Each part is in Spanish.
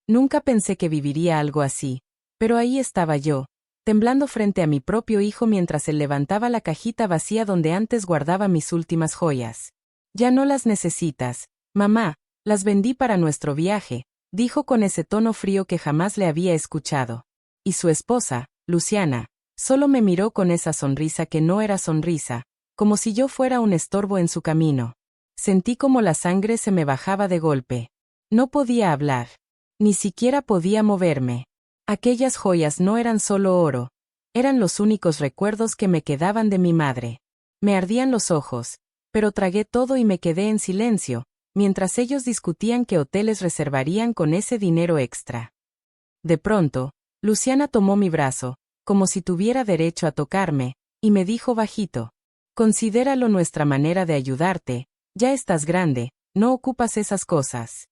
Nunca pensé que viviría algo así. Pero ahí estaba yo, temblando frente a mi propio hijo mientras él levantaba la cajita vacía donde antes guardaba mis últimas joyas. Ya no las necesitas, mamá, las vendí para nuestro viaje, dijo con ese tono frío que jamás le había escuchado. Y su esposa, Luciana, solo me miró con esa sonrisa que no era sonrisa, como si yo fuera un estorbo en su camino. Sentí como la sangre se me bajaba de golpe. No podía hablar. Ni siquiera podía moverme. Aquellas joyas no eran solo oro. Eran los únicos recuerdos que me quedaban de mi madre. Me ardían los ojos, pero tragué todo y me quedé en silencio, mientras ellos discutían qué hoteles reservarían con ese dinero extra. De pronto, Luciana tomó mi brazo, como si tuviera derecho a tocarme, y me dijo bajito: considéralo nuestra manera de ayudarte, ya estás grande, no ocupas esas cosas.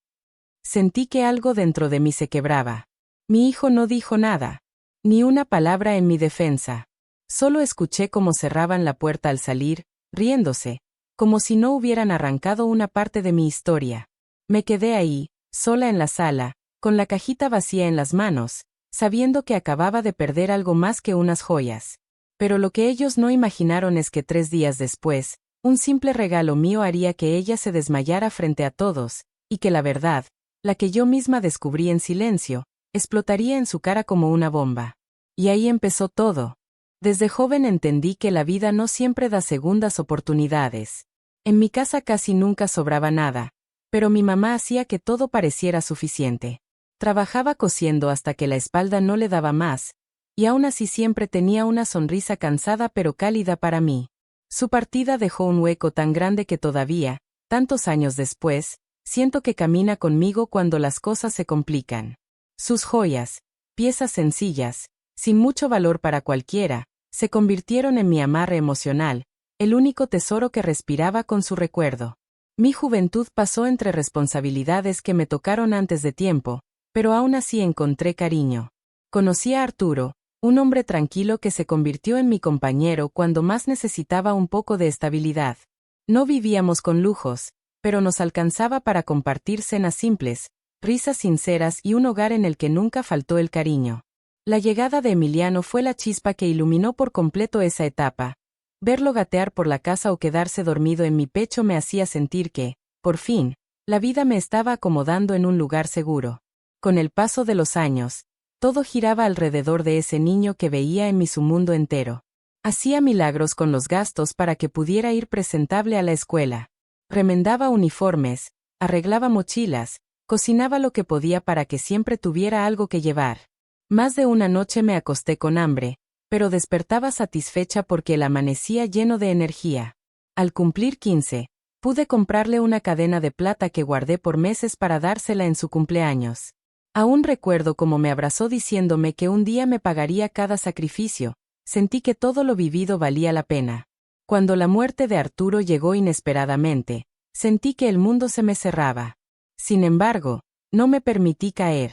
Sentí que algo dentro de mí se quebraba. Mi hijo no dijo nada, ni una palabra en mi defensa. Solo escuché cómo cerraban la puerta al salir, riéndose, como si no hubieran arrancado una parte de mi historia. Me quedé ahí, sola en la sala, con la cajita vacía en las manos, sabiendo que acababa de perder algo más que unas joyas. Pero lo que ellos no imaginaron es que 3 días después, un simple regalo mío haría que ella se desmayara frente a todos, y que la verdad, la que yo misma descubrí en silencio, explotaría en su cara como una bomba. Y ahí empezó todo. Desde joven entendí que la vida no siempre da segundas oportunidades. En mi casa casi nunca sobraba nada, pero mi mamá hacía que todo pareciera suficiente. Trabajaba cosiendo hasta que la espalda no le daba más, y aún así siempre tenía una sonrisa cansada pero cálida para mí. Su partida dejó un hueco tan grande que todavía, tantos años después, siento que camina conmigo cuando las cosas se complican. Sus joyas, piezas sencillas, sin mucho valor para cualquiera, se convirtieron en mi amarre emocional, el único tesoro que respiraba con su recuerdo. Mi juventud pasó entre responsabilidades que me tocaron antes de tiempo, pero aún así encontré cariño. Conocí a Arturo, un hombre tranquilo que se convirtió en mi compañero cuando más necesitaba un poco de estabilidad. No vivíamos con lujos, pero nos alcanzaba para compartir cenas simples, risas sinceras y un hogar en el que nunca faltó el cariño. La llegada de Emiliano fue la chispa que iluminó por completo esa etapa. Verlo gatear por la casa o quedarse dormido en mi pecho me hacía sentir que, por fin, la vida me estaba acomodando en un lugar seguro. Con el paso de los años, todo giraba alrededor de ese niño que veía en mí su mundo entero. Hacía milagros con los gastos para que pudiera ir presentable a la escuela. Remendaba uniformes, arreglaba mochilas, cocinaba lo que podía para que siempre tuviera algo que llevar. Más de una noche me acosté con hambre, pero despertaba satisfecha porque él amanecía lleno de energía. Al cumplir 15, pude comprarle una cadena de plata que guardé por meses para dársela en su cumpleaños. Aún recuerdo cómo me abrazó diciéndome que un día me pagaría cada sacrificio. Sentí que todo lo vivido valía la pena. Cuando la muerte de Arturo llegó inesperadamente, sentí que el mundo se me cerraba. Sin embargo, no me permití caer.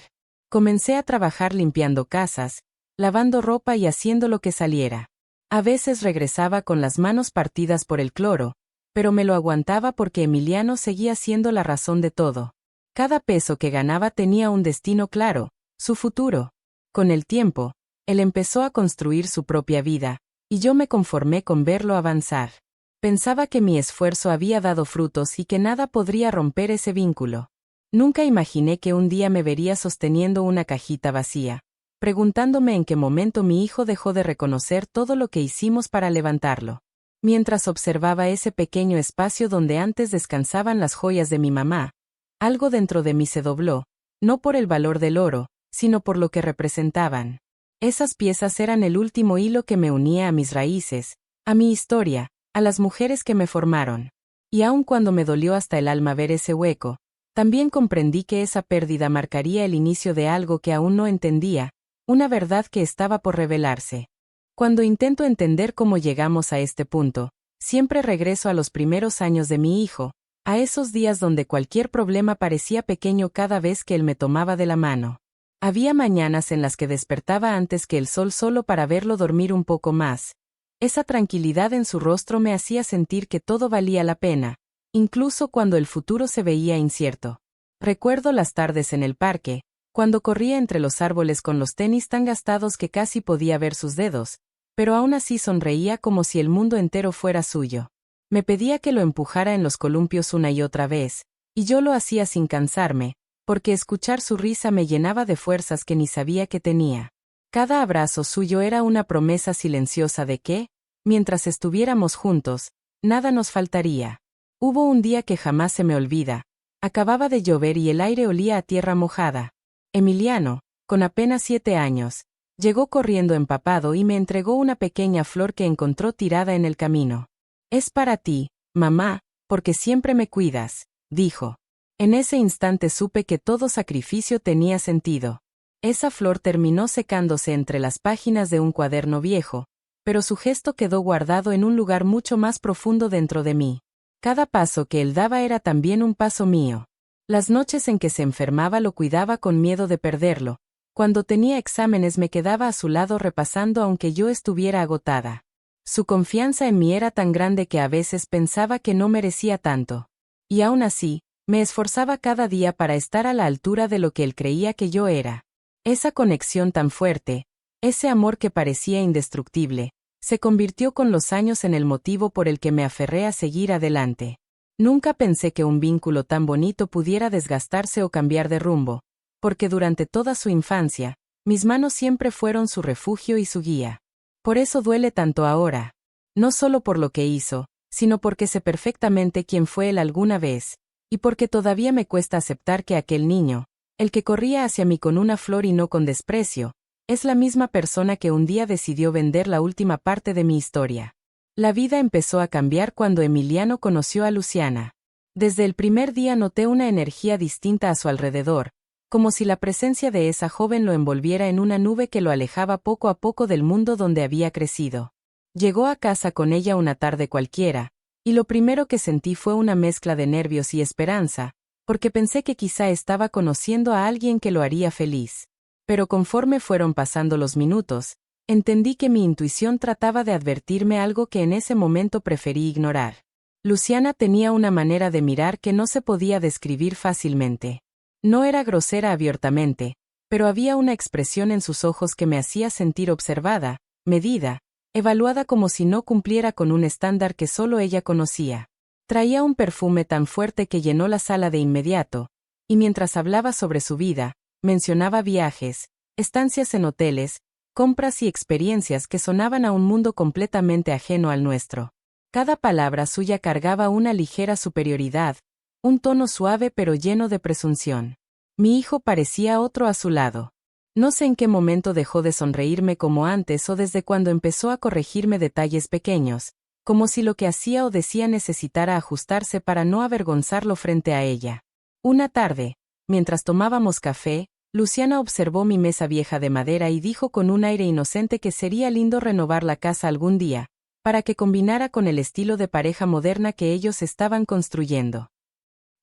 Comencé a trabajar limpiando casas, lavando ropa y haciendo lo que saliera. A veces regresaba con las manos partidas por el cloro, pero me lo aguantaba porque Emiliano seguía siendo la razón de todo. Cada peso que ganaba tenía un destino claro, su futuro. Con el tiempo, él empezó a construir su propia vida, y yo me conformé con verlo avanzar. Pensaba que mi esfuerzo había dado frutos y que nada podría romper ese vínculo. Nunca imaginé que un día me vería sosteniendo una cajita vacía, preguntándome en qué momento mi hijo dejó de reconocer todo lo que hicimos para levantarlo. Mientras observaba ese pequeño espacio donde antes descansaban las joyas de mi mamá, algo dentro de mí se dobló, no por el valor del oro, sino por lo que representaban. Esas piezas eran el último hilo que me unía a mis raíces, a mi historia, a las mujeres que me formaron. Y aun cuando me dolió hasta el alma ver ese hueco, también comprendí que esa pérdida marcaría el inicio de algo que aún no entendía, una verdad que estaba por revelarse. Cuando intento entender cómo llegamos a este punto, siempre regreso a los primeros años de mi hijo, a esos días donde cualquier problema parecía pequeño cada vez que él me tomaba de la mano. Había mañanas en las que despertaba antes que el sol solo para verlo dormir un poco más. Esa tranquilidad en su rostro me hacía sentir que todo valía la pena, incluso cuando el futuro se veía incierto. Recuerdo las tardes en el parque, cuando corría entre los árboles con los tenis tan gastados que casi podía ver sus dedos, pero aún así sonreía como si el mundo entero fuera suyo. Me pedía que lo empujara en los columpios una y otra vez, y yo lo hacía sin cansarme, porque escuchar su risa me llenaba de fuerzas que ni sabía que tenía. Cada abrazo suyo era una promesa silenciosa de que, mientras estuviéramos juntos, nada nos faltaría. Hubo un día que jamás se me olvida. Acababa de llover y el aire olía a tierra mojada. Emiliano, con apenas 7 años, llegó corriendo empapado y me entregó una pequeña flor que encontró tirada en el camino. «Es para ti, mamá, porque siempre me cuidas», dijo. En ese instante supe que todo sacrificio tenía sentido. Esa flor terminó secándose entre las páginas de un cuaderno viejo, pero su gesto quedó guardado en un lugar mucho más profundo dentro de mí. Cada paso que él daba era también un paso mío. Las noches en que se enfermaba lo cuidaba con miedo de perderlo. Cuando tenía exámenes me quedaba a su lado repasando aunque yo estuviera agotada. Su confianza en mí era tan grande que a veces pensaba que no merecía tanto. Y aún así, me esforzaba cada día para estar a la altura de lo que él creía que yo era. Esa conexión tan fuerte, ese amor que parecía indestructible, se convirtió con los años en el motivo por el que me aferré a seguir adelante. Nunca pensé que un vínculo tan bonito pudiera desgastarse o cambiar de rumbo, porque durante toda su infancia, mis manos siempre fueron su refugio y su guía. Por eso duele tanto ahora. No solo por lo que hizo, sino porque sé perfectamente quién fue él alguna vez, y porque todavía me cuesta aceptar que aquel niño, el que corría hacia mí con una flor y no con desprecio, es la misma persona que un día decidió vender la última parte de mi historia. La vida empezó a cambiar cuando Emiliano conoció a Luciana. Desde el primer día noté una energía distinta a su alrededor, como si la presencia de esa joven lo envolviera en una nube que lo alejaba poco a poco del mundo donde había crecido. Llegó a casa con ella una tarde cualquiera, y lo primero que sentí fue una mezcla de nervios y esperanza, porque pensé que quizá estaba conociendo a alguien que lo haría feliz. Pero conforme fueron pasando los minutos, entendí que mi intuición trataba de advertirme algo que en ese momento preferí ignorar. Luciana tenía una manera de mirar que no se podía describir fácilmente. No era grosera abiertamente, pero había una expresión en sus ojos que me hacía sentir observada, medida, evaluada como si no cumpliera con un estándar que solo ella conocía. Traía un perfume tan fuerte que llenó la sala de inmediato, y mientras hablaba sobre su vida, mencionaba viajes, estancias en hoteles, compras y experiencias que sonaban a un mundo completamente ajeno al nuestro. Cada palabra suya cargaba una ligera superioridad, un tono suave pero lleno de presunción. Mi hijo parecía otro a su lado. No sé en qué momento dejó de sonreírme como antes o desde cuando empezó a corregirme detalles pequeños, como si lo que hacía o decía necesitara ajustarse para no avergonzarlo frente a ella. Una tarde, mientras tomábamos café, Luciana observó mi mesa vieja de madera y dijo con un aire inocente que sería lindo renovar la casa algún día, para que combinara con el estilo de pareja moderna que ellos estaban construyendo.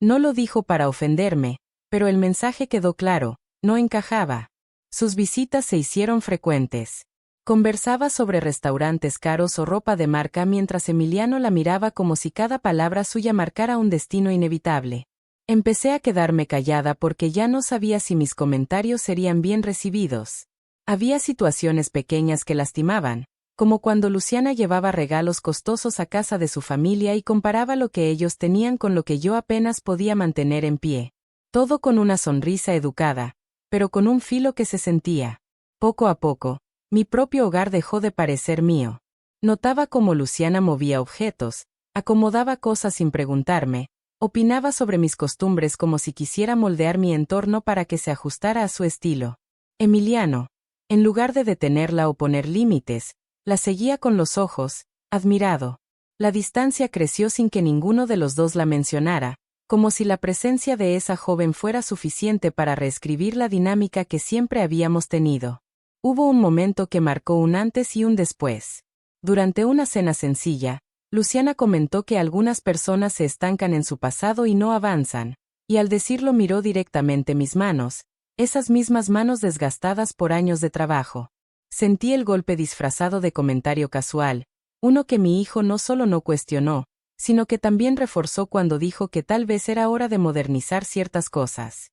No lo dijo para ofenderme, pero el mensaje quedó claro, no encajaba. Sus visitas se hicieron frecuentes. Conversaba sobre restaurantes caros o ropa de marca mientras Emiliano la miraba como si cada palabra suya marcara un destino inevitable. Empecé a quedarme callada porque ya no sabía si mis comentarios serían bien recibidos. Había situaciones pequeñas que lastimaban, como cuando Luciana llevaba regalos costosos a casa de su familia y comparaba lo que ellos tenían con lo que yo apenas podía mantener en pie. Todo con una sonrisa educada, pero con un filo que se sentía. Poco a poco, mi propio hogar dejó de parecer mío. Notaba cómo Luciana movía objetos, acomodaba cosas sin preguntarme, opinaba sobre mis costumbres como si quisiera moldear mi entorno para que se ajustara a su estilo. Emiliano, en lugar de detenerla o poner límites, la seguía con los ojos, admirado. La distancia creció sin que ninguno de los dos la mencionara, como si la presencia de esa joven fuera suficiente para reescribir la dinámica que siempre habíamos tenido. Hubo un momento que marcó un antes y un después. Durante una cena sencilla, Luciana comentó que algunas personas se estancan en su pasado y no avanzan, y al decirlo miró directamente mis manos, esas mismas manos desgastadas por años de trabajo. Sentí el golpe disfrazado de comentario casual, uno que mi hijo no solo no cuestionó, sino que también reforzó cuando dijo que tal vez era hora de modernizar ciertas cosas.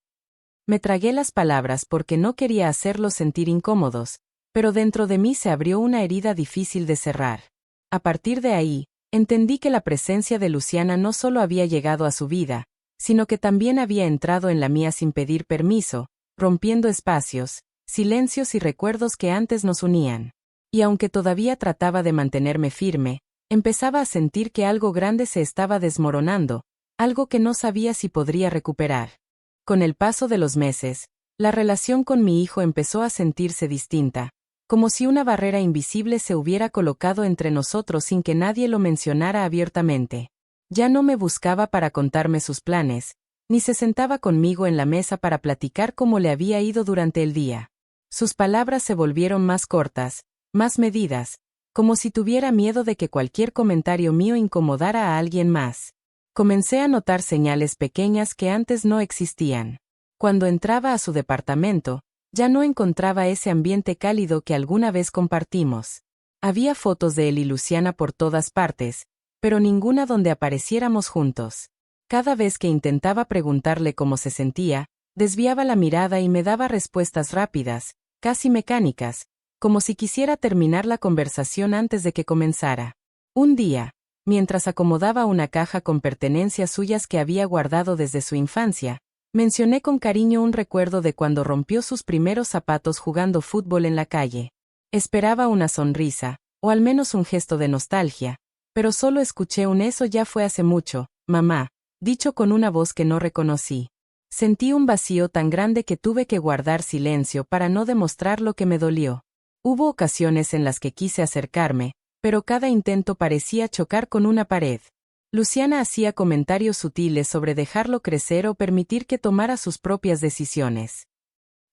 Me tragué las palabras porque no quería hacerlos sentir incómodos, pero dentro de mí se abrió una herida difícil de cerrar. A partir de ahí, entendí que la presencia de Luciana no solo había llegado a su vida, sino que también había entrado en la mía sin pedir permiso, rompiendo espacios, silencios y recuerdos que antes nos unían. Y aunque todavía trataba de mantenerme firme, empezaba a sentir que algo grande se estaba desmoronando, algo que no sabía si podría recuperar. Con el paso de los meses, la relación con mi hijo empezó a sentirse distinta, como si una barrera invisible se hubiera colocado entre nosotros sin que nadie lo mencionara abiertamente. Ya no me buscaba para contarme sus planes, ni se sentaba conmigo en la mesa para platicar cómo le había ido durante el día. Sus palabras se volvieron más cortas, más medidas, como si tuviera miedo de que cualquier comentario mío incomodara a alguien más. Comencé a notar señales pequeñas que antes no existían. Cuando entraba a su departamento, ya no encontraba ese ambiente cálido que alguna vez compartimos. Había fotos de él y Luciana por todas partes, pero ninguna donde apareciéramos juntos. Cada vez que intentaba preguntarle cómo se sentía, desviaba la mirada y me daba respuestas rápidas, casi mecánicas, como si quisiera terminar la conversación antes de que comenzara. Un día, mientras acomodaba una caja con pertenencias suyas que había guardado desde su infancia, mencioné con cariño un recuerdo de cuando rompió sus primeros zapatos jugando fútbol en la calle. Esperaba una sonrisa, o al menos un gesto de nostalgia, pero solo escuché un "eso ya fue hace mucho, mamá", dicho con una voz que no reconocí. Sentí un vacío tan grande que tuve que guardar silencio para no demostrar lo que me dolió. Hubo ocasiones en las que quise acercarme, pero cada intento parecía chocar con una pared. Luciana hacía comentarios sutiles sobre dejarlo crecer o permitir que tomara sus propias decisiones.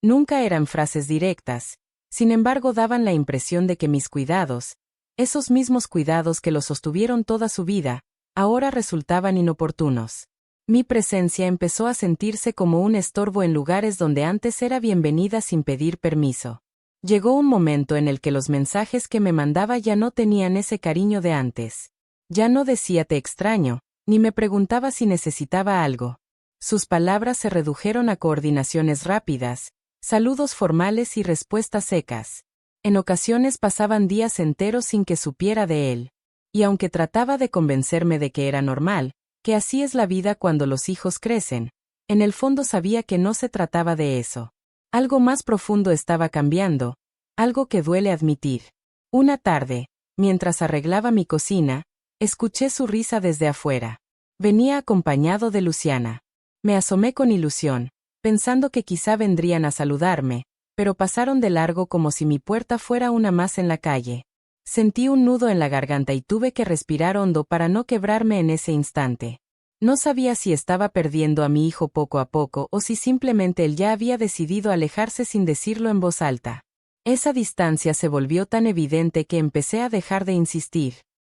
Nunca eran frases directas, sin embargo daban la impresión de que mis cuidados, esos mismos cuidados que lo sostuvieron toda su vida, ahora resultaban inoportunos. Mi presencia empezó a sentirse como un estorbo en lugares donde antes era bienvenida sin pedir permiso. Llegó un momento en el que los mensajes que me mandaba ya no tenían ese cariño de antes. Ya no decía "te extraño", ni me preguntaba si necesitaba algo. Sus palabras se redujeron a coordinaciones rápidas, saludos formales y respuestas secas. En ocasiones pasaban días enteros sin que supiera de él. Y aunque trataba de convencerme de que era normal, que así es la vida cuando los hijos crecen, en el fondo sabía que no se trataba de eso. Algo más profundo estaba cambiando, algo que duele admitir. Una tarde, mientras arreglaba mi cocina, escuché su risa desde afuera. Venía acompañado de Luciana. Me asomé con ilusión, pensando que quizá vendrían a saludarme, pero pasaron de largo como si mi puerta fuera una más en la calle. Sentí un nudo en la garganta y tuve que respirar hondo para no quebrarme en ese instante. No sabía si estaba perdiendo a mi hijo poco a poco o si simplemente él ya había decidido alejarse sin decirlo en voz alta. Esa distancia se volvió tan evidente que empecé a dejar de insistir.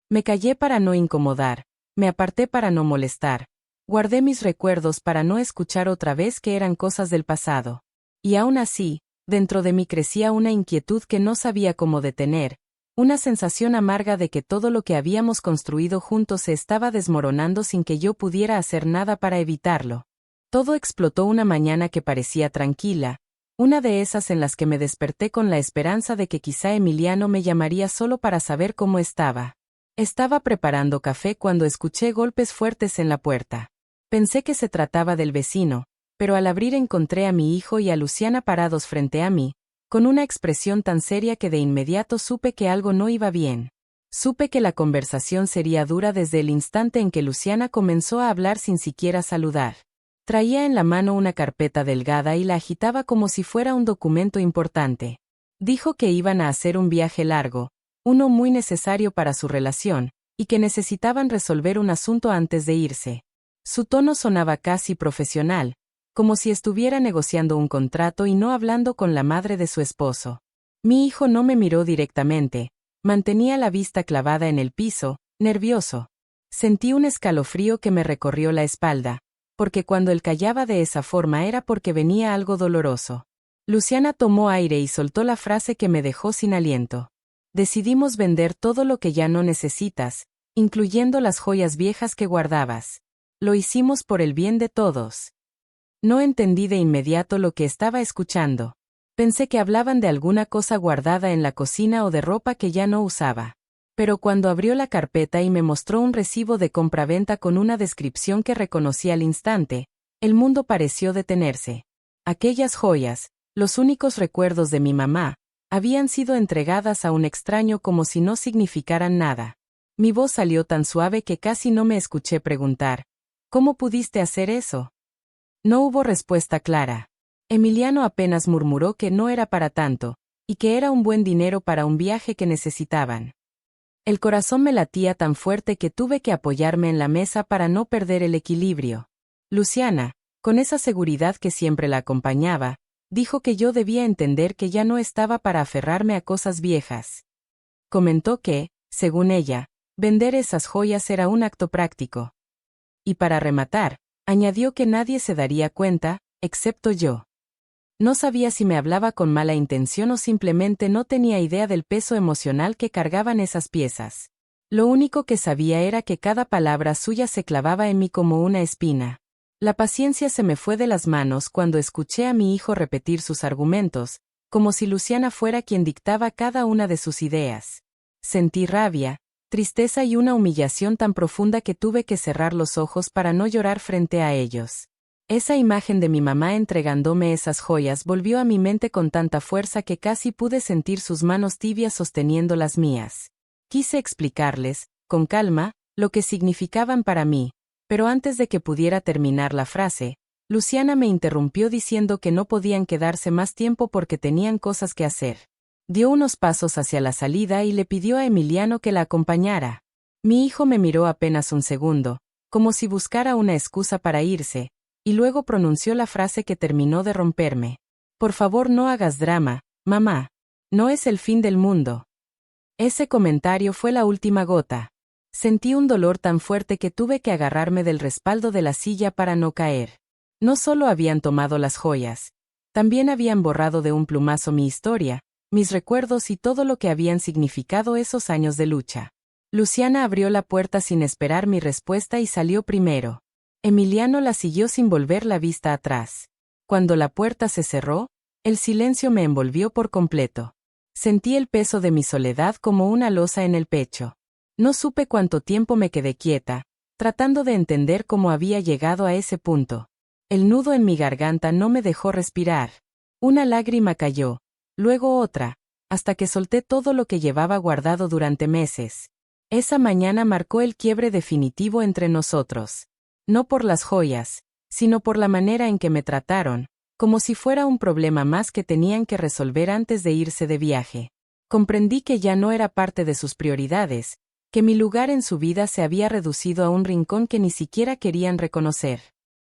Me callé para no incomodar, me aparté para no molestar, guardé mis recuerdos para no escuchar otra vez que eran cosas del pasado. Y aún así, dentro de mí crecía una inquietud que no sabía cómo detener, una sensación amarga de que todo lo que habíamos construido juntos se estaba desmoronando sin que yo pudiera hacer nada para evitarlo. Todo explotó una mañana que parecía tranquila, una de esas en las que me desperté con la esperanza de que quizá Emiliano me llamaría solo para saber cómo estaba. Estaba preparando café cuando escuché golpes fuertes en la puerta. Pensé que se trataba del vecino, pero al abrir encontré a mi hijo y a Luciana parados frente a mí, con una expresión tan seria que de inmediato supe que algo no iba bien. Supe que la conversación sería dura desde el instante en que Luciana comenzó a hablar sin siquiera saludar. Traía en la mano una carpeta delgada y la agitaba como si fuera un documento importante. Dijo que iban a hacer un viaje largo, uno muy necesario para su relación, y que necesitaban resolver un asunto antes de irse. Su tono sonaba casi profesional, como si estuviera negociando un contrato y no hablando con la madre de su esposo. Mi hijo no me miró directamente, mantenía la vista clavada en el piso, nervioso. Sentí un escalofrío que me recorrió la espalda, porque cuando él callaba de esa forma era porque venía algo doloroso. Luciana tomó aire y soltó la frase que me dejó sin aliento. Decidimos vender todo lo que ya no necesitas, incluyendo las joyas viejas que guardabas. Lo hicimos por el bien de todos. No entendí de inmediato lo que estaba escuchando. Pensé que hablaban de alguna cosa guardada en la cocina o de ropa que ya no usaba. Pero cuando abrió la carpeta y me mostró un recibo de compraventa con una descripción que reconocí al instante, el mundo pareció detenerse. Aquellas joyas, los únicos recuerdos de mi mamá, habían sido entregadas a un extraño como si no significaran nada. Mi voz salió tan suave que casi no me escuché preguntar, ¿cómo pudiste hacer eso? No hubo respuesta clara. Emiliano apenas murmuró que no era para tanto, y que era un buen dinero para un viaje que necesitaban. El corazón me latía tan fuerte que tuve que apoyarme en la mesa para no perder el equilibrio. Luciana, con esa seguridad que siempre la acompañaba, dijo que yo debía entender que ya no estaba para aferrarme a cosas viejas. Comentó que, según ella, vender esas joyas era un acto práctico. Y para rematar, añadió que nadie se daría cuenta, excepto yo. No sabía si me hablaba con mala intención o simplemente no tenía idea del peso emocional que cargaban esas piezas. Lo único que sabía era que cada palabra suya se clavaba en mí como una espina. La paciencia se me fue de las manos cuando escuché a mi hijo repetir sus argumentos, como si Luciana fuera quien dictaba cada una de sus ideas. Sentí rabia, tristeza y una humillación tan profunda que tuve que cerrar los ojos para no llorar frente a ellos. Esa imagen de mi mamá entregándome esas joyas volvió a mi mente con tanta fuerza que casi pude sentir sus manos tibias sosteniendo las mías. Quise explicarles, con calma, lo que significaban para mí, pero antes de que pudiera terminar la frase, Luciana me interrumpió diciendo que no podían quedarse más tiempo porque tenían cosas que hacer. Dio unos pasos hacia la salida y le pidió a Emiliano que la acompañara. Mi hijo me miró apenas un segundo, como si buscara una excusa para irse, y luego pronunció la frase que terminó de romperme. Por favor, no hagas drama, mamá. No es el fin del mundo. Ese comentario fue la última gota. Sentí un dolor tan fuerte que tuve que agarrarme del respaldo de la silla para no caer. No solo habían tomado las joyas, también habían borrado de un plumazo mi historia, mis recuerdos y todo lo que habían significado esos años de lucha. Luciana abrió la puerta sin esperar mi respuesta y salió primero. Emiliano la siguió sin volver la vista atrás. Cuando la puerta se cerró, el silencio me envolvió por completo. Sentí el peso de mi soledad como una losa en el pecho. No supe cuánto tiempo me quedé quieta, tratando de entender cómo había llegado a ese punto. El nudo en mi garganta no me dejó respirar. Una lágrima cayó, luego otra, hasta que solté todo lo que llevaba guardado durante meses. Esa mañana marcó el quiebre definitivo entre nosotros. No por las joyas, sino por la manera en que me trataron, como si fuera un problema más que tenían que resolver antes de irse de viaje. Comprendí que ya no era parte de sus prioridades, que mi lugar en su vida se había reducido a un rincón que ni siquiera querían reconocer.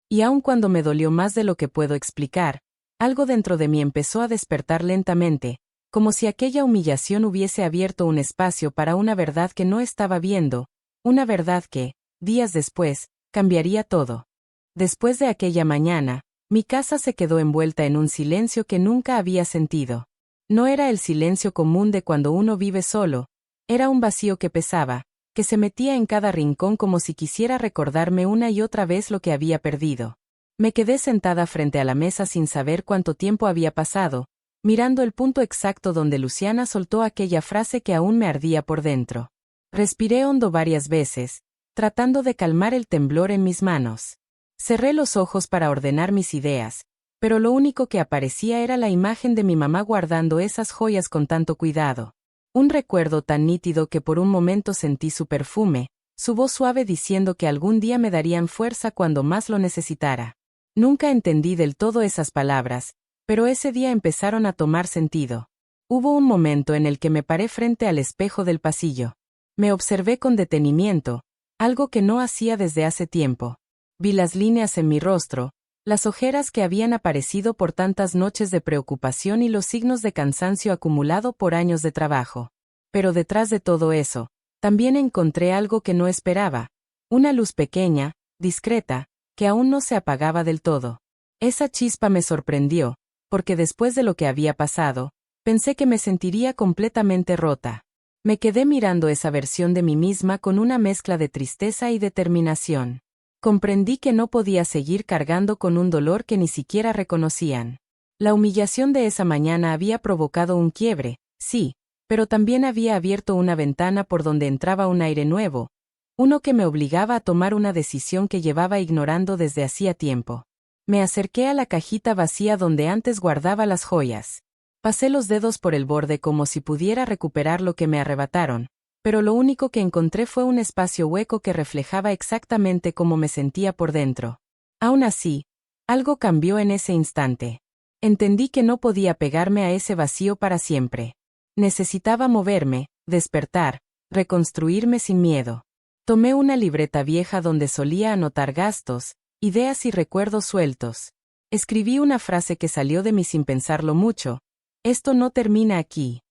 Y aun cuando me dolió más de lo que puedo explicar, algo dentro de mí empezó a despertar lentamente, como si aquella humillación hubiese abierto un espacio para una verdad que no estaba viendo, una verdad que, días después, cambiaría todo. Después de aquella mañana, mi casa se quedó envuelta en un silencio que nunca había sentido. No era el silencio común de cuando uno vive solo, era un vacío que pesaba, que se metía en cada rincón como si quisiera recordarme una y otra vez lo que había perdido. Me quedé sentada frente a la mesa sin saber cuánto tiempo había pasado, mirando el punto exacto donde Luciana soltó aquella frase que aún me ardía por dentro. Respiré hondo varias veces, tratando de calmar el temblor en mis manos. Cerré los ojos para ordenar mis ideas, pero lo único que aparecía era la imagen de mi mamá guardando esas joyas con tanto cuidado. Un recuerdo tan nítido que por un momento sentí su perfume, su voz suave diciendo que algún día me darían fuerza cuando más lo necesitara. Nunca entendí del todo esas palabras, pero ese día empezaron a tomar sentido. Hubo un momento en el que me paré frente al espejo del pasillo. Me observé con detenimiento, algo que no hacía desde hace tiempo. Vi las líneas en mi rostro, las ojeras que habían aparecido por tantas noches de preocupación y los signos de cansancio acumulado por años de trabajo. Pero detrás de todo eso, también encontré algo que no esperaba, una luz pequeña, discreta, que aún no se apagaba del todo. Esa chispa me sorprendió, porque después de lo que había pasado, pensé que me sentiría completamente rota. Me quedé mirando esa versión de mí misma con una mezcla de tristeza y determinación. Comprendí que no podía seguir cargando con un dolor que ni siquiera reconocían. La humillación de esa mañana había provocado un quiebre, sí, pero también había abierto una ventana por donde entraba un aire nuevo, uno que me obligaba a tomar una decisión que llevaba ignorando desde hacía tiempo. Me acerqué a la cajita vacía donde antes guardaba las joyas. Pasé los dedos por el borde como si pudiera recuperar lo que me arrebataron, pero lo único que encontré fue un espacio hueco que reflejaba exactamente cómo me sentía por dentro. Aún así, algo cambió en ese instante. Entendí que no podía pegarme a ese vacío para siempre. Necesitaba moverme, despertar, reconstruirme sin miedo. Tomé una libreta vieja donde solía anotar gastos, ideas y recuerdos sueltos. Escribí una frase que salió de mí sin pensarlo mucho: esto no termina aquí.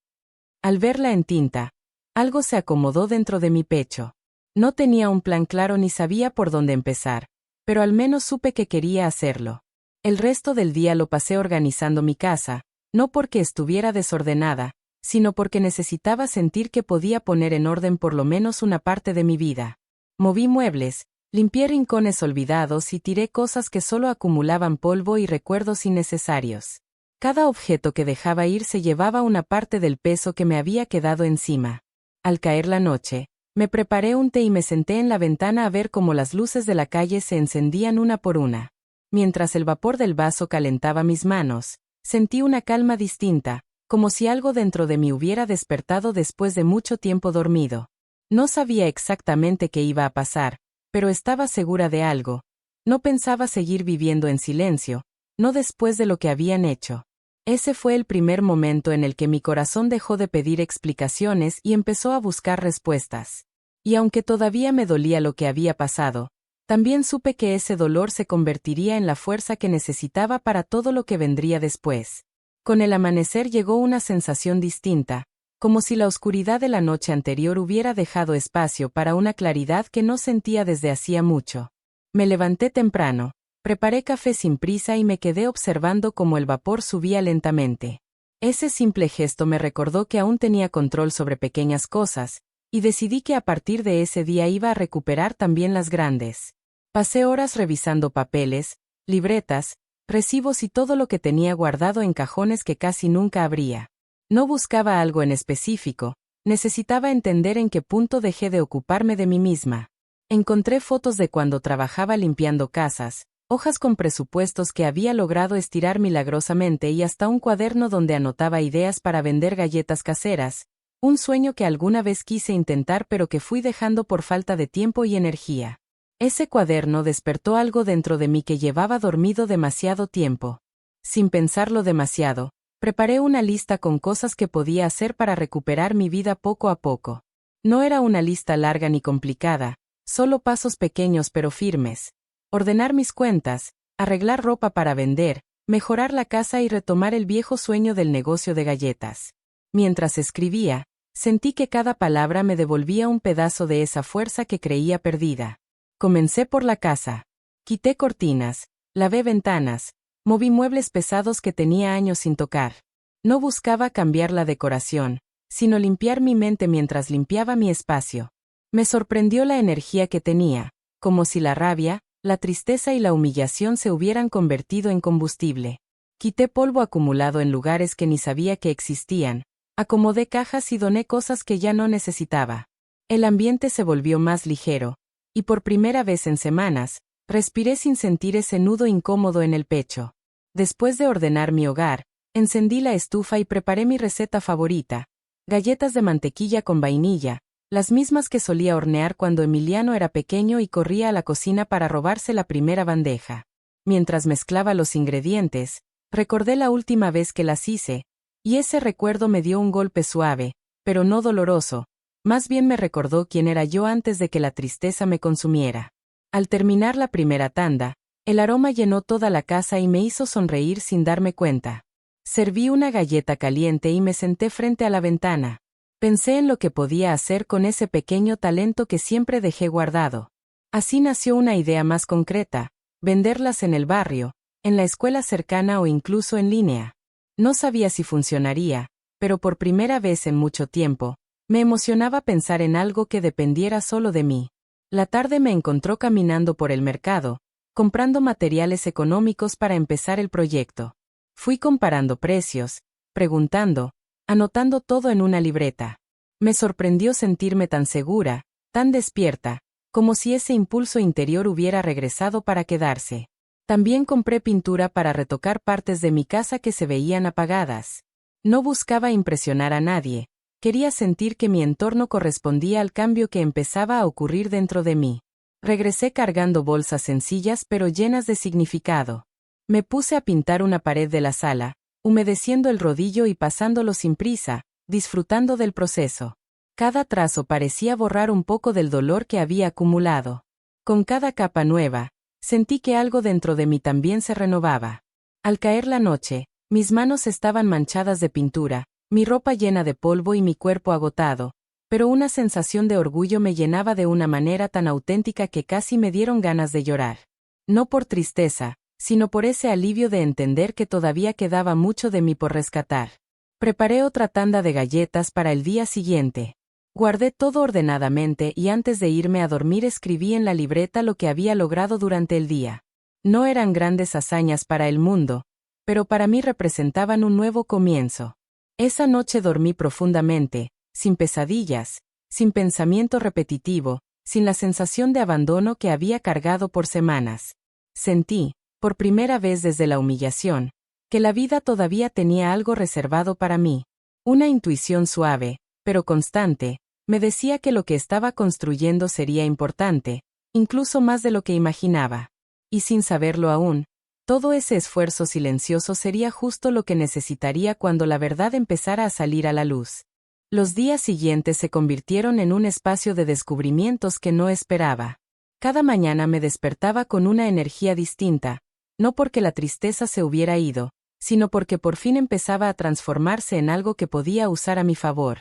Al verla en tinta, algo se acomodó dentro de mi pecho. No tenía un plan claro ni sabía por dónde empezar, pero al menos supe que quería hacerlo. El resto del día lo pasé organizando mi casa, no porque estuviera desordenada, sino porque necesitaba sentir que podía poner en orden por lo menos una parte de mi vida. Moví muebles, limpié rincones olvidados y tiré cosas que solo acumulaban polvo y recuerdos innecesarios. Cada objeto que dejaba ir se llevaba una parte del peso que me había quedado encima. Al caer la noche, me preparé un té y me senté en la ventana a ver cómo las luces de la calle se encendían una por una. Mientras el vapor del vaso calentaba mis manos, sentí una calma distinta, como si algo dentro de mí hubiera despertado después de mucho tiempo dormido. No sabía exactamente qué iba a pasar, pero estaba segura de algo. No pensaba seguir viviendo en silencio, no después de lo que habían hecho. Ese fue el primer momento en el que mi corazón dejó de pedir explicaciones y empezó a buscar respuestas. Y aunque todavía me dolía lo que había pasado, también supe que ese dolor se convertiría en la fuerza que necesitaba para todo lo que vendría después. Con el amanecer llegó una sensación distinta, como si la oscuridad de la noche anterior hubiera dejado espacio para una claridad que no sentía desde hacía mucho. Me levanté temprano, preparé café sin prisa y me quedé observando cómo el vapor subía lentamente. Ese simple gesto me recordó que aún tenía control sobre pequeñas cosas, y decidí que a partir de ese día iba a recuperar también las grandes. Pasé horas revisando papeles, libretas, recibos y todo lo que tenía guardado en cajones que casi nunca abría. No buscaba algo en específico, necesitaba entender en qué punto dejé de ocuparme de mí misma. Encontré fotos de cuando trabajaba limpiando casas, hojas con presupuestos que había logrado estirar milagrosamente y hasta un cuaderno donde anotaba ideas para vender galletas caseras, un sueño que alguna vez quise intentar pero que fui dejando por falta de tiempo y energía. Ese cuaderno despertó algo dentro de mí que llevaba dormido demasiado tiempo. Sin pensarlo demasiado, preparé una lista con cosas que podía hacer para recuperar mi vida poco a poco. No era una lista larga ni complicada, solo pasos pequeños pero firmes. Ordenar mis cuentas, arreglar ropa para vender, mejorar la casa y retomar el viejo sueño del negocio de galletas. Mientras escribía, sentí que cada palabra me devolvía un pedazo de esa fuerza que creía perdida. Comencé por la casa. Quité cortinas, lavé ventanas, moví muebles pesados que tenía años sin tocar. No buscaba cambiar la decoración, sino limpiar mi mente mientras limpiaba mi espacio. Me sorprendió la energía que tenía, como si la rabia, la tristeza y la humillación se hubieran convertido en combustible. Quité polvo acumulado en lugares que ni sabía que existían, acomodé cajas y doné cosas que ya no necesitaba. El ambiente se volvió más ligero, y por primera vez en semanas, respiré sin sentir ese nudo incómodo en el pecho. Después de ordenar mi hogar, encendí la estufa y preparé mi receta favorita: galletas de mantequilla con vainilla, las mismas que solía hornear cuando Emiliano era pequeño y corría a la cocina para robarse la primera bandeja. Mientras mezclaba los ingredientes, recordé la última vez que las hice, y ese recuerdo me dio un golpe suave, pero no doloroso. Más bien me recordó quién era yo antes de que la tristeza me consumiera. Al terminar la primera tanda, el aroma llenó toda la casa y me hizo sonreír sin darme cuenta. Serví una galleta caliente y me senté frente a la ventana. Pensé en lo que podía hacer con ese pequeño talento que siempre dejé guardado. Así nació una idea más concreta: venderlas en el barrio, en la escuela cercana o incluso en línea. No sabía si funcionaría, pero por primera vez en mucho tiempo, me emocionaba pensar en algo que dependiera solo de mí. La tarde me encontró caminando por el mercado, comprando materiales económicos para empezar el proyecto. Fui comparando precios, preguntando, anotando todo en una libreta. Me sorprendió sentirme tan segura, tan despierta, como si ese impulso interior hubiera regresado para quedarse. También compré pintura para retocar partes de mi casa que se veían apagadas. No buscaba impresionar a nadie, quería sentir que mi entorno correspondía al cambio que empezaba a ocurrir dentro de mí. Regresé cargando bolsas sencillas pero llenas de significado. Me puse a pintar una pared de la sala, humedeciendo el rodillo y pasándolo sin prisa, disfrutando del proceso. Cada trazo parecía borrar un poco del dolor que había acumulado. Con cada capa nueva, sentí que algo dentro de mí también se renovaba. Al caer la noche, mis manos estaban manchadas de pintura, mi ropa llena de polvo y mi cuerpo agotado, pero una sensación de orgullo me llenaba de una manera tan auténtica que casi me dieron ganas de llorar. No por tristeza, sino por ese alivio de entender que todavía quedaba mucho de mí por rescatar. Preparé otra tanda de galletas para el día siguiente. Guardé todo ordenadamente y antes de irme a dormir escribí en la libreta lo que había logrado durante el día. No eran grandes hazañas para el mundo, pero para mí representaban un nuevo comienzo. Esa noche dormí profundamente, sin pesadillas, sin pensamiento repetitivo, sin la sensación de abandono que había cargado por semanas. Sentí, por primera vez desde la humillación, que la vida todavía tenía algo reservado para mí. Una intuición suave, pero constante, me decía que lo que estaba construyendo sería importante, incluso más de lo que imaginaba. Y sin saberlo aún, todo ese esfuerzo silencioso sería justo lo que necesitaría cuando la verdad empezara a salir a la luz. Los días siguientes se convirtieron en un espacio de descubrimientos que no esperaba. Cada mañana me despertaba con una energía distinta, no porque la tristeza se hubiera ido, sino porque por fin empezaba a transformarse en algo que podía usar a mi favor.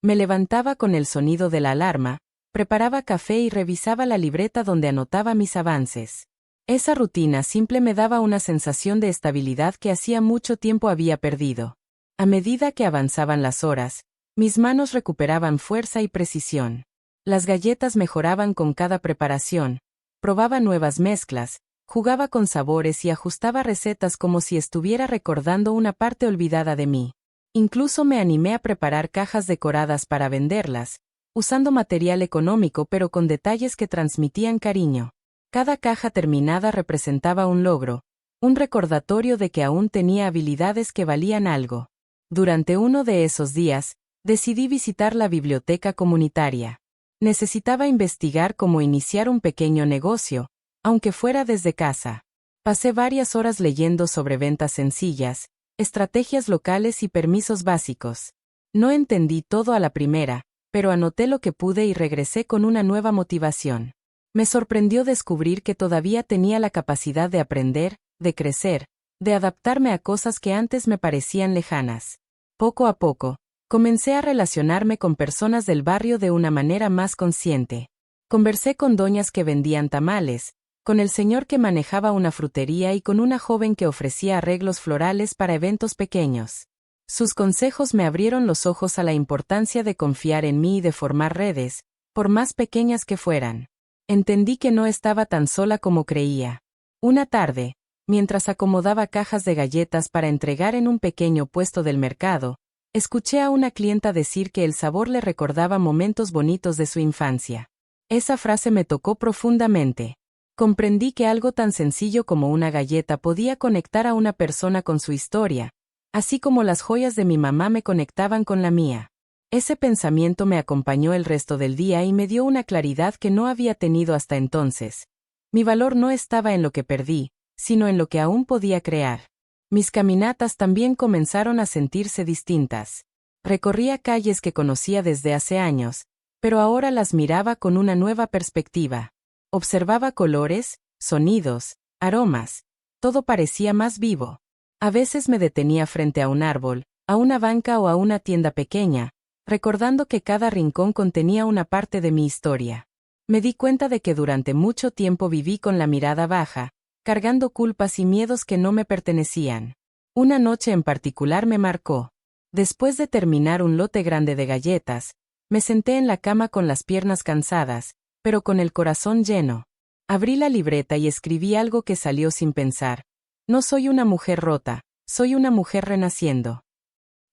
Me levantaba con el sonido de la alarma, preparaba café y revisaba la libreta donde anotaba mis avances. Esa rutina simple me daba una sensación de estabilidad que hacía mucho tiempo había perdido. A medida que avanzaban las horas, mis manos recuperaban fuerza y precisión. Las galletas mejoraban con cada preparación, probaba nuevas mezclas, jugaba con sabores y ajustaba recetas como si estuviera recordando una parte olvidada de mí. Incluso me animé a preparar cajas decoradas para venderlas, usando material económico pero con detalles que transmitían cariño. Cada caja terminada representaba un logro, un recordatorio de que aún tenía habilidades que valían algo. Durante uno de esos días, decidí visitar la biblioteca comunitaria. Necesitaba investigar cómo iniciar un pequeño negocio, aunque fuera desde casa. Pasé varias horas leyendo sobre ventas sencillas, estrategias locales y permisos básicos. No entendí todo a la primera, pero anoté lo que pude y regresé con una nueva motivación. Me sorprendió descubrir que todavía tenía la capacidad de aprender, de crecer, de adaptarme a cosas que antes me parecían lejanas. Poco a poco, comencé a relacionarme con personas del barrio de una manera más consciente. Conversé con doñas que vendían tamales, con el señor que manejaba una frutería y con una joven que ofrecía arreglos florales para eventos pequeños. Sus consejos me abrieron los ojos a la importancia de confiar en mí y de formar redes, por más pequeñas que fueran. Entendí que no estaba tan sola como creía. Una tarde, mientras acomodaba cajas de galletas para entregar en un pequeño puesto del mercado, escuché a una clienta decir que el sabor le recordaba momentos bonitos de su infancia. Esa frase me tocó profundamente. Comprendí que algo tan sencillo como una galleta podía conectar a una persona con su historia, así como las joyas de mi mamá me conectaban con la mía. Ese pensamiento me acompañó el resto del día y me dio una claridad que no había tenido hasta entonces. Mi valor no estaba en lo que perdí, sino en lo que aún podía crear. Mis caminatas también comenzaron a sentirse distintas. Recorría calles que conocía desde hace años, pero ahora las miraba con una nueva perspectiva. Observaba colores, sonidos, aromas. Todo parecía más vivo. A veces me detenía frente a un árbol, a una banca o a una tienda pequeña, recordando que cada rincón contenía una parte de mi historia. Me di cuenta de que durante mucho tiempo viví con la mirada baja, cargando culpas y miedos que no me pertenecían. Una noche en particular me marcó. Después de terminar un lote grande de galletas, me senté en la cama con las piernas cansadas, pero con el corazón lleno. Abrí la libreta y escribí algo que salió sin pensar. No soy una mujer rota, soy una mujer renaciendo.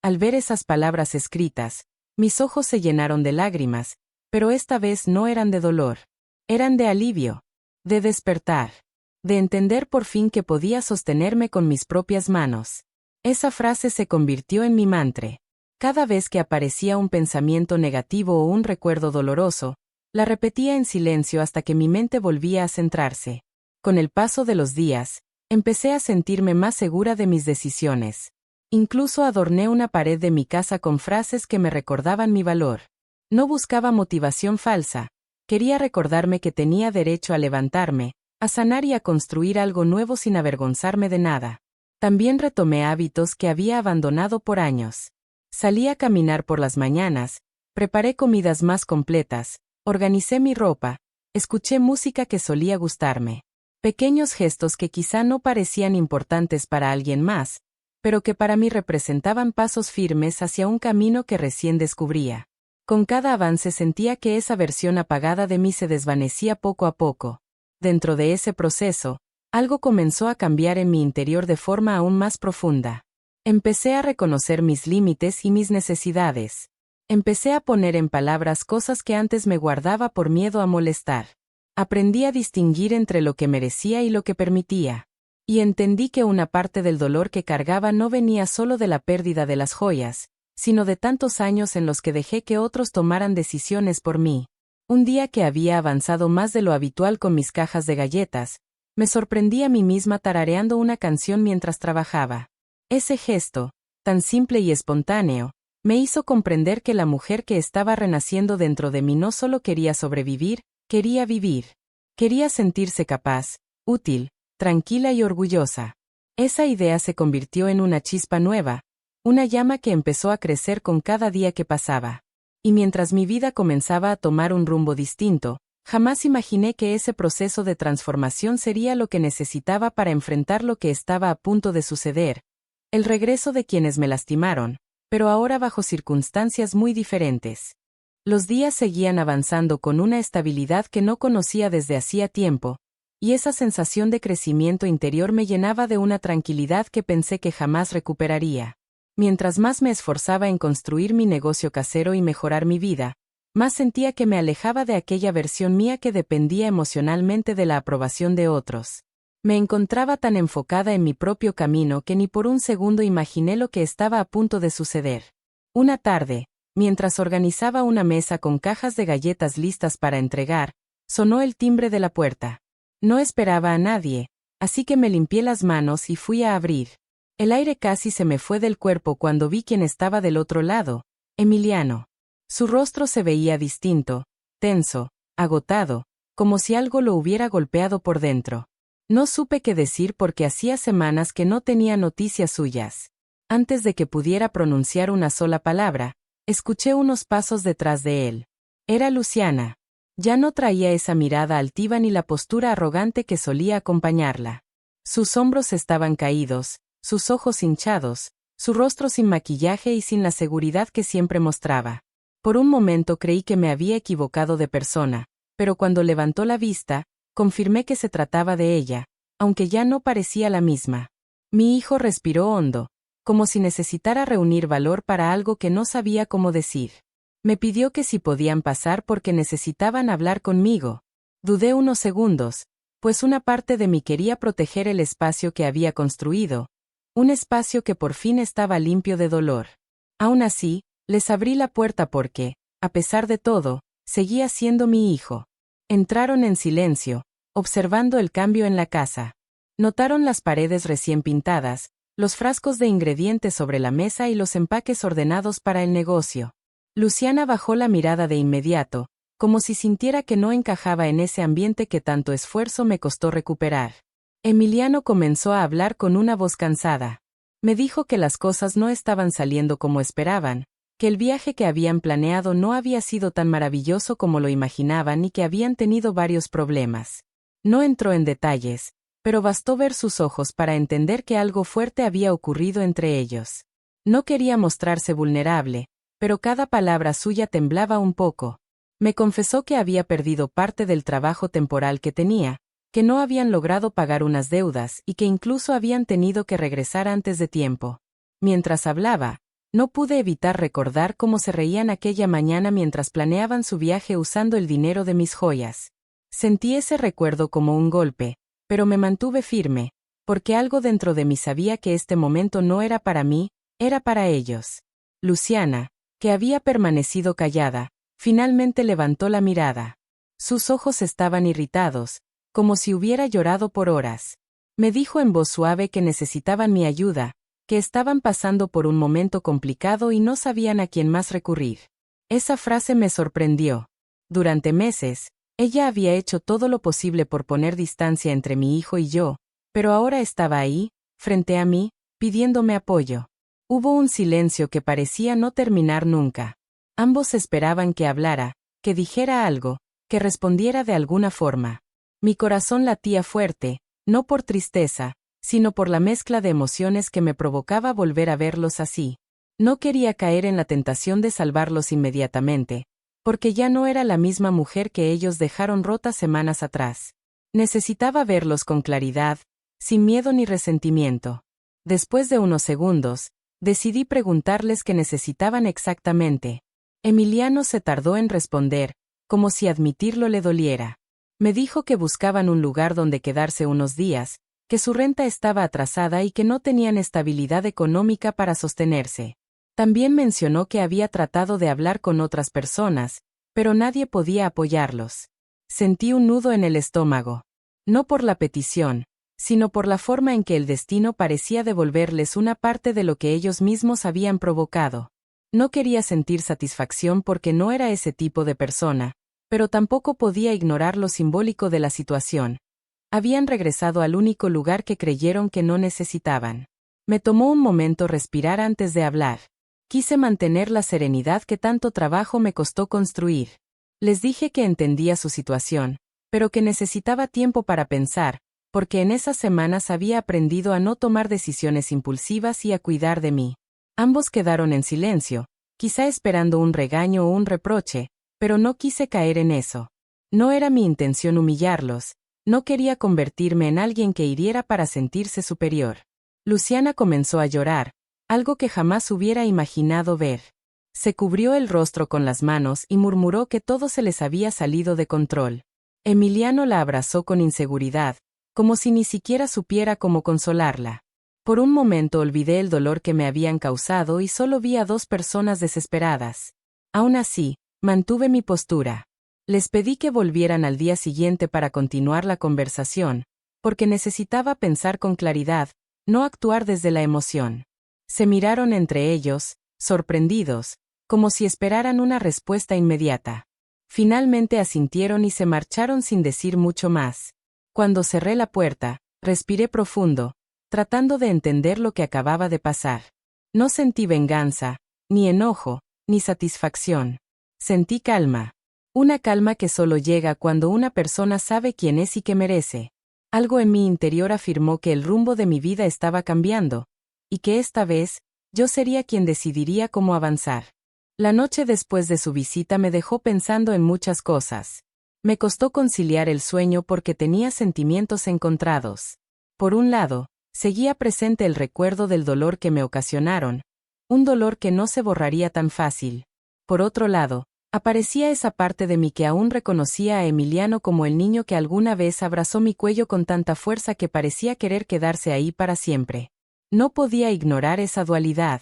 Al ver esas palabras escritas, mis ojos se llenaron de lágrimas, pero esta vez no eran de dolor. Eran de alivio, de despertar, de entender por fin que podía sostenerme con mis propias manos. Esa frase se convirtió en mi mantra. Cada vez que aparecía un pensamiento negativo o un recuerdo doloroso, la repetía en silencio hasta que mi mente volvía a centrarse. Con el paso de los días, empecé a sentirme más segura de mis decisiones. Incluso adorné una pared de mi casa con frases que me recordaban mi valor. No buscaba motivación falsa. Quería recordarme que tenía derecho a levantarme, a sanar y a construir algo nuevo sin avergonzarme de nada. También retomé hábitos que había abandonado por años. Salí a caminar por las mañanas, preparé comidas más completas, organicé mi ropa, escuché música que solía gustarme. Pequeños gestos que quizá no parecían importantes para alguien más, pero que para mí representaban pasos firmes hacia un camino que recién descubría. Con cada avance sentía que esa versión apagada de mí se desvanecía poco a poco. Dentro de ese proceso, algo comenzó a cambiar en mi interior de forma aún más profunda. Empecé a reconocer mis límites y mis necesidades. Empecé a poner en palabras cosas que antes me guardaba por miedo a molestar. Aprendí a distinguir entre lo que merecía y lo que permitía. Y entendí que una parte del dolor que cargaba no venía solo de la pérdida de las joyas, sino de tantos años en los que dejé que otros tomaran decisiones por mí. Un día que había avanzado más de lo habitual con mis cajas de galletas, me sorprendí a mí misma tarareando una canción mientras trabajaba. Ese gesto, tan simple y espontáneo, me hizo comprender que la mujer que estaba renaciendo dentro de mí no solo quería sobrevivir, quería vivir. Quería sentirse capaz, útil, tranquila y orgullosa. Esa idea se convirtió en una chispa nueva, una llama que empezó a crecer con cada día que pasaba. Y mientras mi vida comenzaba a tomar un rumbo distinto, jamás imaginé que ese proceso de transformación sería lo que necesitaba para enfrentar lo que estaba a punto de suceder, el regreso de quienes me lastimaron, pero ahora bajo circunstancias muy diferentes. Los días seguían avanzando con una estabilidad que no conocía desde hacía tiempo, y esa sensación de crecimiento interior me llenaba de una tranquilidad que pensé que jamás recuperaría. Mientras más me esforzaba en construir mi negocio casero y mejorar mi vida, más sentía que me alejaba de aquella versión mía que dependía emocionalmente de la aprobación de otros. Me encontraba tan enfocada en mi propio camino que ni por un segundo imaginé lo que estaba a punto de suceder. Una tarde, mientras organizaba una mesa con cajas de galletas listas para entregar, sonó el timbre de la puerta. No esperaba a nadie, así que me limpié las manos y fui a abrir. El aire casi se me fue del cuerpo cuando vi quién estaba del otro lado, Emiliano. Su rostro se veía distinto, tenso, agotado, como si algo lo hubiera golpeado por dentro. No supe qué decir porque hacía semanas que no tenía noticias suyas. Antes de que pudiera pronunciar una sola palabra, escuché unos pasos detrás de él. Era Luciana. Ya no traía esa mirada altiva ni la postura arrogante que solía acompañarla. Sus hombros estaban caídos, sus ojos hinchados, su rostro sin maquillaje y sin la seguridad que siempre mostraba. Por un momento creí que me había equivocado de persona, pero cuando levantó la vista, confirmé que se trataba de ella, aunque ya no parecía la misma. Mi hijo respiró hondo, como si necesitara reunir valor para algo que no sabía cómo decir. Me pidió que si podían pasar porque necesitaban hablar conmigo. Dudé unos segundos, pues una parte de mí quería proteger el espacio que había construido, un espacio que por fin estaba limpio de dolor. Aún así, les abrí la puerta porque, a pesar de todo, seguía siendo mi hijo. Entraron en silencio, observando el cambio en la casa. Notaron las paredes recién pintadas, los frascos de ingredientes sobre la mesa y los empaques ordenados para el negocio. Luciana bajó la mirada de inmediato, como si sintiera que no encajaba en ese ambiente que tanto esfuerzo me costó recuperar. Emiliano comenzó a hablar con una voz cansada. Me dijo que las cosas no estaban saliendo como esperaban, que el viaje que habían planeado no había sido tan maravilloso como lo imaginaban y que habían tenido varios problemas. No entró en detalles, pero bastó ver sus ojos para entender que algo fuerte había ocurrido entre ellos. No quería mostrarse vulnerable, pero cada palabra suya temblaba un poco. Me confesó que había perdido parte del trabajo temporal que tenía, que no habían logrado pagar unas deudas y que incluso habían tenido que regresar antes de tiempo. Mientras hablaba, no pude evitar recordar cómo se reían aquella mañana mientras planeaban su viaje usando el dinero de mis joyas. Sentí ese recuerdo como un golpe, pero me mantuve firme, porque algo dentro de mí sabía que este momento no era para mí, era para ellos. Luciana, que había permanecido callada, finalmente levantó la mirada. Sus ojos estaban irritados, como si hubiera llorado por horas. Me dijo en voz suave que necesitaban mi ayuda, que estaban pasando por un momento complicado y no sabían a quién más recurrir. Esa frase me sorprendió. Durante meses, ella había hecho todo lo posible por poner distancia entre mi hijo y yo, pero ahora estaba ahí, frente a mí, pidiéndome apoyo. Hubo un silencio que parecía no terminar nunca. Ambos esperaban que hablara, que dijera algo, que respondiera de alguna forma. Mi corazón latía fuerte, no por tristeza, sino por la mezcla de emociones que me provocaba volver a verlos así. No quería caer en la tentación de salvarlos inmediatamente, porque ya no era la misma mujer que ellos dejaron rota semanas atrás. Necesitaba verlos con claridad, sin miedo ni resentimiento. Después de unos segundos, decidí preguntarles qué necesitaban exactamente. Emiliano se tardó en responder, como si admitirlo le doliera. Me dijo que buscaban un lugar donde quedarse unos días, que su renta estaba atrasada y que no tenían estabilidad económica para sostenerse. También mencionó que había tratado de hablar con otras personas, pero nadie podía apoyarlos. Sentí un nudo en el estómago. No por la petición, sino por la forma en que el destino parecía devolverles una parte de lo que ellos mismos habían provocado. No quería sentir satisfacción porque no era ese tipo de persona, pero tampoco podía ignorar lo simbólico de la situación. Habían regresado al único lugar que creyeron que no necesitaban. Me tomó un momento respirar antes de hablar. Quise mantener la serenidad que tanto trabajo me costó construir. Les dije que entendía su situación, pero que necesitaba tiempo para pensar, porque en esas semanas había aprendido a no tomar decisiones impulsivas y a cuidar de mí. Ambos quedaron en silencio, quizá esperando un regaño o un reproche, pero no quise caer en eso. No era mi intención humillarlos, no quería convertirme en alguien que hiriera para sentirse superior. Luciana comenzó a llorar, algo que jamás hubiera imaginado ver. Se cubrió el rostro con las manos y murmuró que todo se les había salido de control. Emiliano la abrazó con inseguridad, como si ni siquiera supiera cómo consolarla. Por un momento olvidé el dolor que me habían causado y solo vi a dos personas desesperadas. Aún así, mantuve mi postura. Les pedí que volvieran al día siguiente para continuar la conversación, porque necesitaba pensar con claridad, no actuar desde la emoción. Se miraron entre ellos, sorprendidos, como si esperaran una respuesta inmediata. Finalmente asintieron y se marcharon sin decir mucho más. Cuando cerré la puerta, respiré profundo, tratando de entender lo que acababa de pasar. No sentí venganza, ni enojo, ni satisfacción. Sentí calma. Una calma que solo llega cuando una persona sabe quién es y qué merece. Algo en mi interior afirmó que el rumbo de mi vida estaba cambiando, y que esta vez, yo sería quien decidiría cómo avanzar. La noche después de su visita me dejó pensando en muchas cosas. Me costó conciliar el sueño porque tenía sentimientos encontrados. Por un lado, seguía presente el recuerdo del dolor que me ocasionaron, un dolor que no se borraría tan fácil. Por otro lado, aparecía esa parte de mí que aún reconocía a Emiliano como el niño que alguna vez abrazó mi cuello con tanta fuerza que parecía querer quedarse ahí para siempre. No podía ignorar esa dualidad.